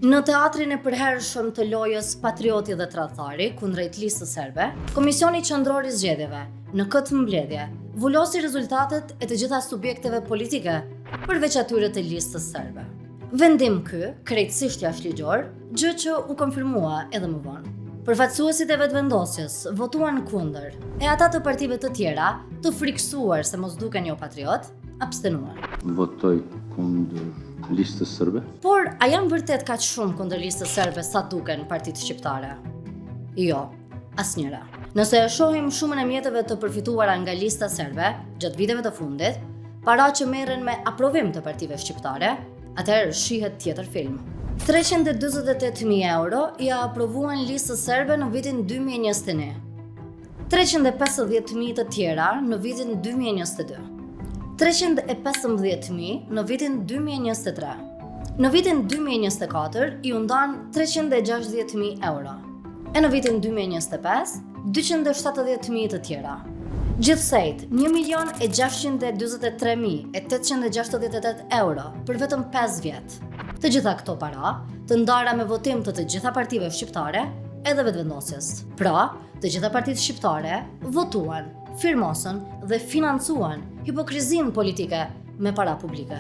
Në teatrin e përhershëm të lojës Patrioti dhe Tradhtari kundrejt listës serbe, Komisioni Qendror i Zgjedhjeve në këtë mbledhje vulosi rezultatet e të gjitha subjekteve politike përveç atyre të listës serbe. Vendim ky, krejtësisht jashtëligjor, gjë që u konfirmua edhe më vonë. Përfaqësuesit e vetëvendosjes votuan kundër, e ata të partive të tjera, të friksuar se mos duken jo patriot, abstenuan. Votoj kundër listës serbe? Por, a janë vërtet kaq shumë kundër listës serbe sa duken partitë shqiptare? Jo, asnjëra. Nëse e shohim shumën e mjeteve të përfituara nga lista serbe gjatë viteve të fundit, para që merren me aprovim të partive shqiptare, atëherë shihet tjetër film. 348.000 euro i aprovuan listës serbe në vitin 2021. 350.000 të tjera në vitin 2022. 315.000 në vitin 2023. Në vitin 2024 i u ndan 360.000 euro. E në vitin 2025, 270.000 të tjera. Gjithsejt, 1.623.868 euro për vetëm 5 vjet. Të gjitha këto para, të ndara me votim të gjitha partive shqiptare edhe vetëvendosjes. Pra, të gjitha partitë shqiptare votuan, firmosën dhe financuan hipokrizinë politike me para publike.